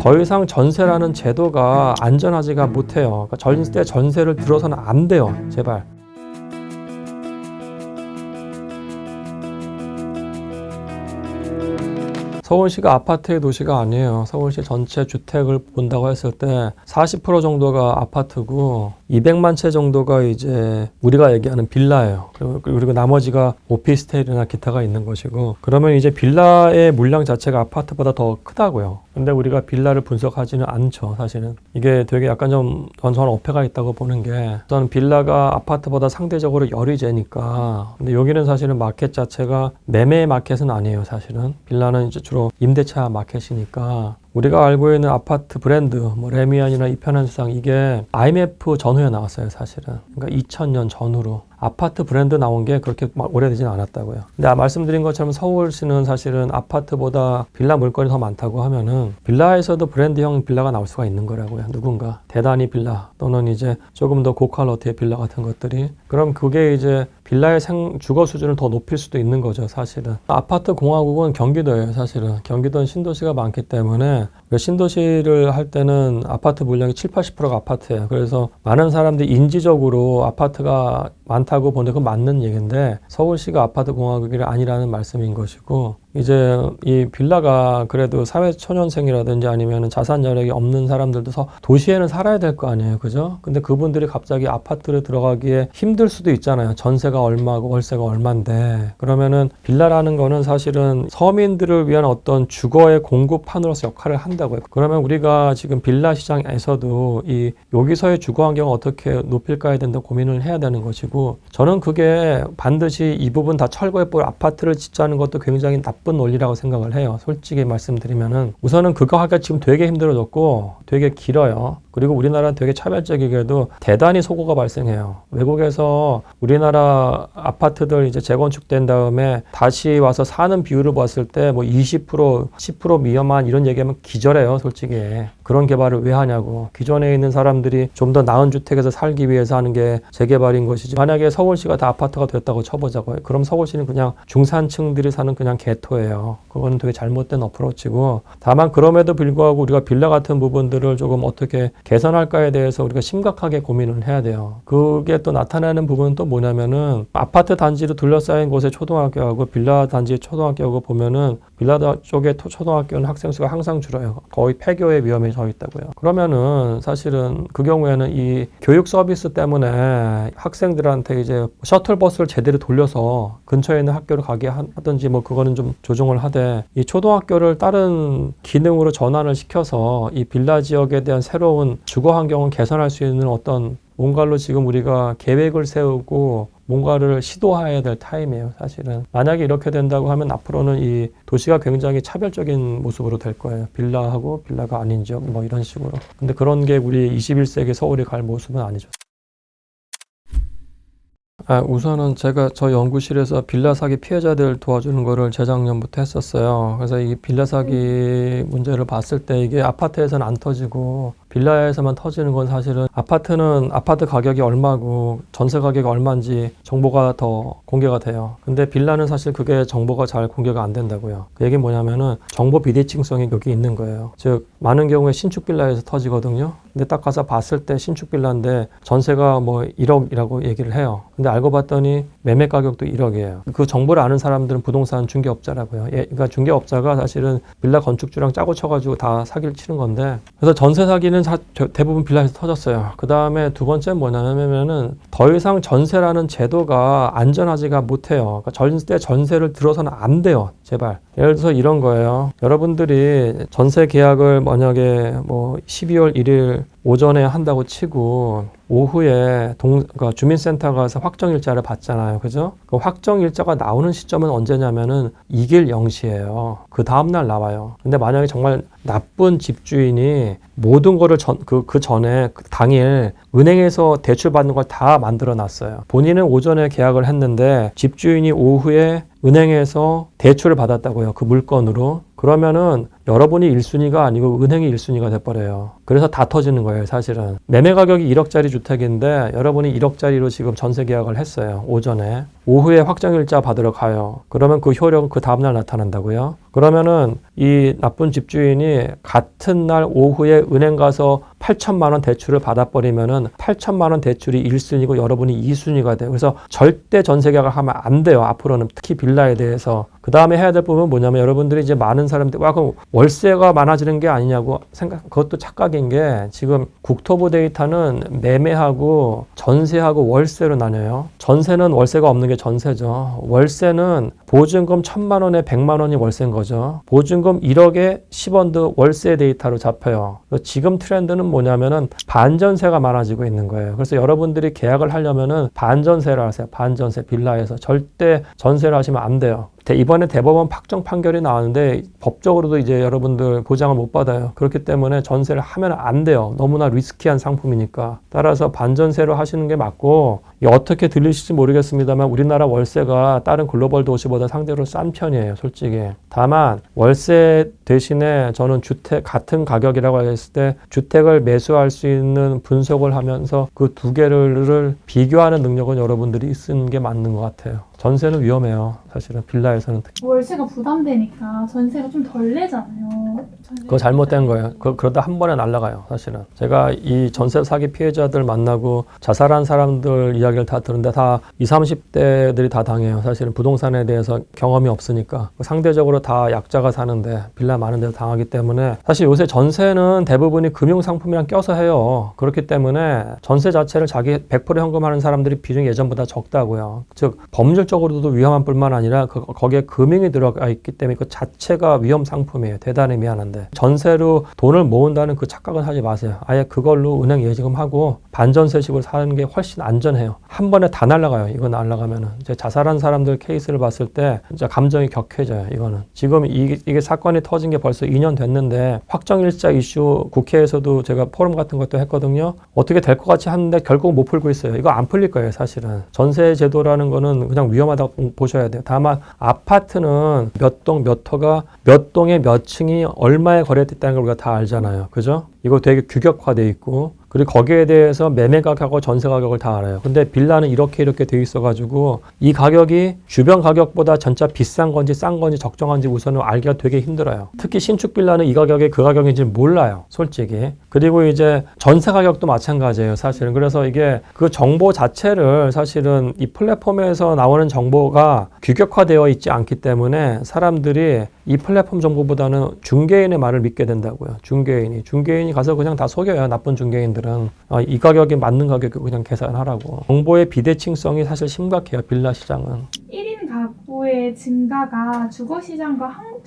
더 이상 전세라는 제도가 안전하지가 못해요. 그러니까 절대 전세를 들어서는 안 돼요. 제발. 서울시가 아파트의 도시가 아니에요. 서울시 전체 주택을 본다고 했을 때 40% 정도가 아파트고 200만 채 정도가 이제 우리가 얘기하는 빌라예요. 그리고 나머지가 오피스텔이나 기타가 있는 것이고, 그러면 이제 빌라의 물량 자체가 아파트보다 더 크다고요. 근데 우리가 빌라를 분석하지는 않죠, 사실은. 이게 되게 약간 좀 저는 어폐가 있다고 보는 게, 저는 빌라가 아파트보다 상대적으로 열이 재니까. 근데 여기는 사실은 마켓 자체가 매매 마켓은 아니에요, 사실은. 빌라는 이제 주로 임대차 마켓이니까. 우리가 알고 있는 아파트 브랜드, 뭐 레미안이나 이편한수상, 이게 IMF 전후에 나왔어요, 사실은. 그러니까 2000년 전후로. 아파트 브랜드 나온 게 그렇게 막 오래되진 않았다고요. 근데 말씀드린 것처럼 서울시는 사실은 아파트보다 빌라 물건이 더 많다고 하면은 빌라에서도 브랜드형 빌라가 나올 수가 있는 거라고요. 누군가 대단히 빌라 또는 이제 조금 더 고퀄러티의 빌라 같은 것들이, 그럼 그게 이제 빌라의 주거 수준을 더 높일 수도 있는 거죠, 사실은. 아파트 공화국은 경기도예요, 사실은. 경기도는 신도시가 많기 때문에 신도시를 할 때는 아파트 물량이 70~80%가 아파트예요. 그래서 많은 사람들이 인지적으로 아파트가 많다고 보는데 그건 맞는 얘기인데, 서울시가 아파트 공화국이 아니라는 말씀인 것이고, 이제 이 빌라가 그래도 사회초년생이라든지 아니면 자산 여력이 없는 사람들도 도시에는 살아야 될 거 아니에요, 그죠? 근데 그분들이 갑자기 아파트를 들어가기에 힘들 수도 있잖아요. 전세가 얼마고 월세가 얼만데. 그러면은 빌라라는 거는 사실은 서민들을 위한 어떤 주거의 공급판으로서 역할을 한다고요. 그러면 우리가 지금 빌라 시장에서도 여기서의 주거 환경을 어떻게 높일까에 대한 고민을 해야 되는 것이고, 저는 그게 반드시 이 부분 다 철거해버려 아파트를 짓자는 것도 굉장히 나쁜 논리라고 생각을 해요. 솔직히 말씀드리면은 우선은 그거 하기가 지금 되게 힘들어졌고 되게 길어요. 그리고 우리나라는 되게 차별적이게도 대단히 소고가 발생해요. 외국에서 우리나라 아파트들 이제 재건축된 다음에 다시 와서 사는 비율을 봤을 때 뭐 20%, 10% 미만 이런 얘기하면 기절해요, 솔직히. 그런 개발을 왜 하냐고. 기존에 있는 사람들이 좀 더 나은 주택에서 살기 위해서 하는 게 재개발인 것이지. 만약에 서울시가 다 아파트가 됐다고 쳐보자고요. 그럼 서울시는 그냥 중산층들이 사는 그냥 개토예요. 그거는 되게 잘못된 어프로치고, 다만 그럼에도 불구하고 우리가 빌라 같은 부분들을 조금 어떻게 개선할까에 대해서 우리가 심각하게 고민을 해야 돼요. 그게 또 나타나는 부분은 또 뭐냐면은, 아파트 단지로 둘러싸인 곳의 초등학교하고 빌라 단지의 초등학교하고 보면은 빌라 쪽의 초등학교는 학생 수가 항상 줄어요. 거의 폐교의 위험에 처해 있다고요. 그러면은 사실은 그 경우에는 이 교육 서비스 때문에 학생들한테 이제 셔틀버스를 제대로 돌려서 근처에 있는 학교를 가게 하든지 뭐 그거는 좀 조정을 하되, 이 초등학교를 다른 기능으로 전환을 시켜서 이 빌라 지역에 대한 새로운 주거 환경을 개선할 수 있는 어떤 뭔가로 지금 우리가 계획을 세우고 뭔가를 시도해야 될 타임이에요, 사실은. 만약에 이렇게 된다고 하면 앞으로는 이 도시가 굉장히 차별적인 모습으로 될 거예요. 빌라하고 빌라가 아닌 지역 뭐 이런 식으로. 근데 그런 게 우리 21세기 서울이 갈 모습은 아니죠. 우선은 제가 저 연구실에서 빌라 사기 피해자들 도와주는 거를 재작년부터 했었어요. 그래서 이 빌라 사기 문제를 봤을 때 이게 아파트에서는 안 터지고 빌라에서만 터지는 건, 사실은 아파트는 아파트 가격이 얼마고 전세 가격이 얼마인지 정보가 더 공개가 돼요. 근데 빌라는 사실 그게 정보가 잘 공개가 안 된다고요. 그 얘기는 뭐냐면은 정보 비대칭성이 여기 있는 거예요. 즉 많은 경우에 신축 빌라에서 터지거든요. 근데 딱 가서 봤을 때 신축 빌라인데 전세가 뭐 1억이라고 얘기를 해요. 근데 알고 봤더니 매매 가격도 1억이에요. 그 정보를 아는 사람들은 부동산 중개업자라고요. 그러니까 중개업자가 사실은 빌라 건축주랑 짜고 쳐가지고 다 사기를 치는 건데, 그래서 전세 사기는 대부분 빌라에서 터졌어요. 그 다음에 두 번째는 뭐냐면은 더 이상 전세라는 제도가 안전하지가 못해요. 그러니까 전세를 들어서는 안 돼요, 제발. 예를 들어서 이런 거예요. 여러분들이 전세 계약을 만약에 뭐 12월 1일 오전에 한다고 치고 오후에 그러니까 주민센터 가서 확정일자를 받잖아요, 그죠? 그 확정일자가 나오는 시점은 언제냐면은 2길 0시예요. 그 다음날 나와요. 근데 만약에 정말 나쁜 집주인이 모든 거를 그 전에 당일 은행에서 대출 받는 걸 다 만들어 놨어요. 본인은 오전에 계약을 했는데 집주인이 오후에 은행에서 대출을 받았다고요. 그 물건으로. 그러면은 여러분이 1순위가 아니고 은행이 1순위가 돼버려요. 그래서 다 터지는 거예요, 사실은. 매매 가격이 1억짜리 주택인데 여러분이 1억짜리로 지금 전세 계약을 했어요, 오전에. 오후에 확정일자 받으러 가요. 그러면 그 효력은 그 다음날 나타난다고요. 그러면은 이 나쁜 집주인이 같은 날 오후에 은행 가서 8천만 원 대출을 받아버리면은 8천만 원 대출이 1순위고 여러분이 2순위가 돼요. 그래서 절대 전세 계약을 하면 안 돼요, 앞으로는. 특히 빌라에 대해서. 그 다음에 해야 될 부분은 뭐냐면 여러분들이 이제 많은 사람들이 그럼 월세가 많아지는 게 아니냐고 그것도 착각인 게 지금 국토부 데이터는 매매하고 전세하고 월세로 나뉘어요. 전세는 월세가 없는 게 전세죠. 월세는 보증금 1,000만 원에 100만 원이 월세인 거죠. 보증금 1억에 10원도 월세 데이터로 잡혀요. 지금 트렌드는 뭐냐면은 반전세가 많아지고 있는 거예요. 그래서 여러분들이 계약을 하려면은 반전세를 하세요. 반전세 빌라에서 절대 전세를 하시면 안 돼요. 이번에 대법원 확정 판결이 나왔는데 법적으로도 이제 여러분들 보장을 못 받아요. 그렇기 때문에 전세를 하면 안 돼요. 너무나 리스키한 상품이니까. 따라서 반전세로 하시는 게 맞고, 어떻게 들리실지 모르겠습니다만 우리나라 월세가 다른 글로벌 도시보다 상대로 싼 편이에요, 솔직히. 다만 월세 대신에 저는 주택 같은 가격이라고 했을 때 주택을 매수할 수 있는 분석을 하면서 그 두 개를 비교하는 능력은 여러분들이 쓰는 게 맞는 것 같아요. 전세는 위험해요. 사실은 빌라에서는 특히. 월세가 부담되니까 전세가 좀 덜 내잖아요. 그거 잘못된 거예요. 그러다 한 번에 날아가요, 사실은. 제가 이 전세 사기 피해자들 만나고 자살한 사람들 이야기를 다 들었는데 다 20, 30대들이 다 당해요. 사실은 부동산에 대해서 경험이 없으니까. 상대적으로 다 약자가 사는데 빌라 많은 데서 당하기 때문에 사실 요새 전세는 대부분이 금융상품이랑 껴서 해요. 그렇기 때문에 전세 자체를 자기 100% 현금하는 사람들이 비중이 예전보다 적다고요. 즉 법률적으로도 위험한 뿐만 아니라 거기에 금융이 들어가 있기 때문에 그 자체가 위험 상품이에요. 대단히 미안한데. 전세로 돈을 모은다는 그 착각은 하지 마세요. 아예 그걸로 은행 예지금하고 반전세식으로 사는 게 훨씬 안전해요. 한 번에 다 날아가요. 이거 날아가면은. 이제 자살한 사람들 케이스를 봤을 때 진짜 감정이 격해져요. 이거는. 지금 이게 사건이 터진 게 벌써 2년 됐는데 확정일자 이슈 국회에서도 제가 포럼 같은 것도 했거든요. 어떻게 될 것 같이 하는데 결국 못 풀고 있어요. 이거 안 풀릴 거예요, 사실은. 전세 제도라는 거는 그냥 위험하다고 보셔야 돼요. 다만 아파트는 몇 동 몇 호가 몇 동에 몇 층이 얼마에 거래됐다는 걸 우리가 다 알잖아요. 그죠? 이거 되게 규격화돼 있고, 그리고 거기에 대해서 매매 가격하고 전세 가격을 다 알아요. 근데 빌라는 이렇게 돼 있어가지고 이 가격이 주변 가격보다 진짜 비싼 건지 싼 건지 적정한지 우선은 알기가 되게 힘들어요. 특히 신축 빌라는 이 가격이 그 가격인지 몰라요, 솔직히. 그리고 이제 전세 가격도 마찬가지예요, 사실은. 그래서 이게 그 정보 자체를 사실은 이 플랫폼에서 나오는 정보가 규격화되어 있지 않기 때문에 사람들이 이 플랫폼 정보보다는 중개인의 말을 믿게 된다고요. 중개인이 가서 그냥 다 속여요. 나쁜 중개인들은. 이 가격이 맞는 가격을 그냥 계산하라고. 정보의 비대칭성이 사실 심각해요, 빌라 시장은. 1인 가구의 증가가 주거시장과 한국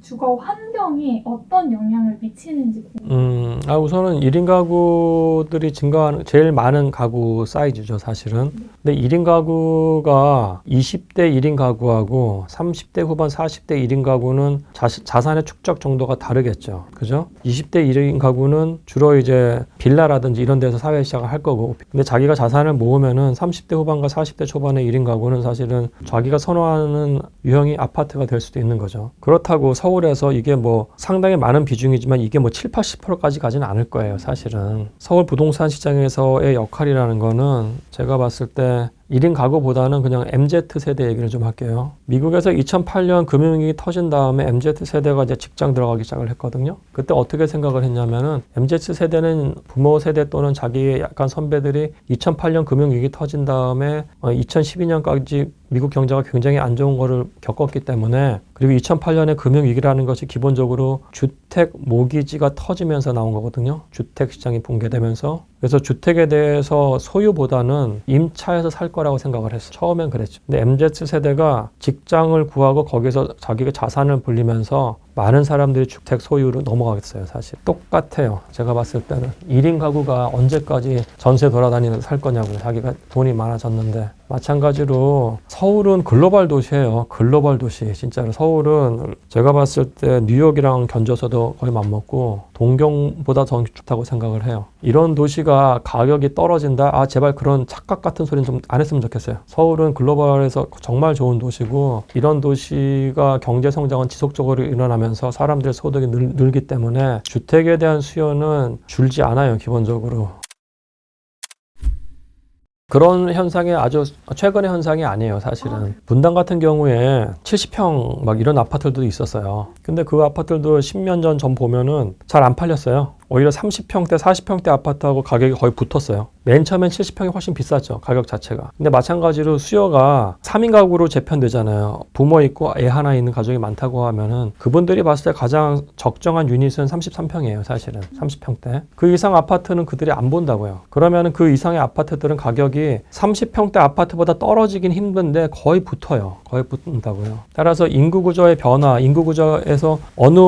주거 환경에 어떤 영향을 미치는지 궁금해요. 우선은 1인 가구들이 증가하는 제일 많은 가구 사이즈죠, 사실은. 근데 1인 가구가 20대 1인 가구하고 30대 후반 40대 1인 가구는 자산의 축적 정도가 다르겠죠. 그죠? 20대 1인 가구는 주로 이제 빌라라든지 이런 데서 사회 시작을 할 거고, 근데 자기가 자산을 모으면은 30대 후반과 40대 초반의 1인 가구는 사실은 자기가 선호하는 유형이 아파트가 될 수도 있는 거죠. 그렇다고 서울에서 이게 뭐 상당히 많은 비중이지만 이게 뭐 7, 80%까지 가지는 않을 거예요, 사실은. 서울 부동산 시장에서의 역할이라는 거는 제가 봤을 때 1인 가구보다는 그냥 MZ세대 얘기를 좀 할게요. 미국에서 2008년 금융위기 터진 다음에 MZ세대가 이제 직장 들어가기 시작을 했거든요. 그때 어떻게 생각을 했냐면은 MZ세대는 부모 세대 또는 자기의 약간 선배들이 2008년 금융위기 터진 다음에 2012년까지 미국 경제가 굉장히 안 좋은 거를 겪었기 때문에, 그리고 2008년에 금융위기라는 것이 기본적으로 주택 모기지가 터지면서 나온 거거든요. 주택 시장이 붕괴되면서. 그래서 주택에 대해서 소유보다는 임차해서 살 거라고 생각을 했어요. 처음엔 그랬죠. 근데 MZ세대가 직장을 구하고 거기서 자기가 자산을 불리면서 많은 사람들이 주택 소유로 넘어가겠어요, 사실. 똑같아요. 제가 봤을 때는. 1인 가구가 언제까지 전세 돌아다니면서 살 거냐고요. 자기가 돈이 많아졌는데. 마찬가지로 서울은 글로벌 도시예요. 글로벌 도시. 진짜로 서울은 제가 봤을 때 뉴욕이랑 견줘서도 거의 맞먹고 동경보다 더 좋다고 생각을 해요. 이런 도시가 가격이 떨어진다? 아, 제발 그런 착각 같은 소리는 좀 안 했으면 좋겠어요. 서울은 글로벌에서 정말 좋은 도시고 이런 도시가 경제 성장은 지속적으로 일어나면서 사람들의 소득이 늘기 때문에 주택에 대한 수요는 줄지 않아요, 기본적으로. 그런 현상이 아주 최근의 현상이 아니에요, 사실은. 분당 같은 경우에 70평 막 이런 아파트들도 있었어요. 근데 그 아파트들도 10년 전 보면은 잘 안 팔렸어요. 오히려 30평대, 40평대 아파트하고 가격이 거의 붙었어요. 맨 처음엔 70평이 훨씬 비쌌죠, 가격 자체가. 근데 마찬가지로 수요가 3인 가구로 재편되잖아요. 부모 있고 애 하나 있는 가족이 많다고 하면은 그분들이 봤을 때 가장 적정한 유닛은 33평이에요, 사실은. 30평대. 그 이상 아파트는 그들이 안 본다고요. 그러면은 그 이상의 아파트들은 가격이 30평대 아파트보다 떨어지긴 힘든데 거의 붙어요. 거의 붙는다고요. 따라서 인구 구조의 변화, 인구 구조에서 어느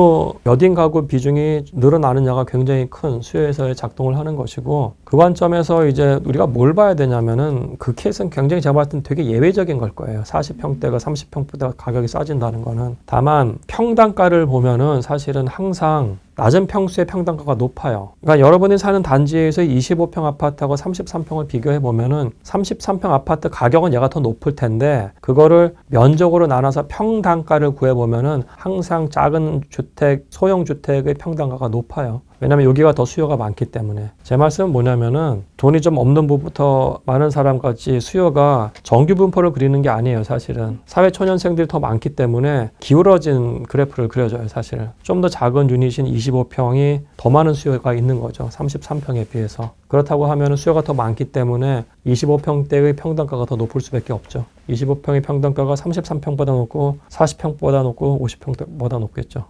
몇 인 가구 비중이 늘어나느냐가 굉장히 큰 수요에서의 작동을 하는 것이고, 그 관점에서 이제 우리가 뭘 봐야 되냐면은 그 케이스는 굉장히 제가 봤을 때는 되게 예외적인 걸 거예요. 40평대가 30평대가 가격이 싸진다는 거는. 다만 평당가를 보면은 사실은 항상 낮은 평수의 평당가가 높아요. 그러니까 여러분이 사는 단지에서 25평 아파트하고 33평을 비교해 보면은 33평 아파트 가격은 얘가 더 높을 텐데 그거를 면적으로 나눠서 평당가를 구해 보면은 항상 작은 주택, 소형 주택의 평당가가 높아요. 왜냐하면 여기가 더 수요가 많기 때문에. 제 말씀은 뭐냐면은 돈이 좀 없는 부부터 많은 사람까지 수요가 정규 분포를 그리는 게 아니에요, 사실은. 사회초년생들이 더 많기 때문에 기울어진 그래프를 그려줘요, 사실. 좀 더 작은 유닛인 25평이 더 많은 수요가 있는 거죠, 33평에 비해서. 그렇다고 하면 수요가 더 많기 때문에 25평대의 평당가가 더 높을 수밖에 없죠. 25평의 평당가가 33평보다 높고 40평보다 높고 50평보다 높겠죠.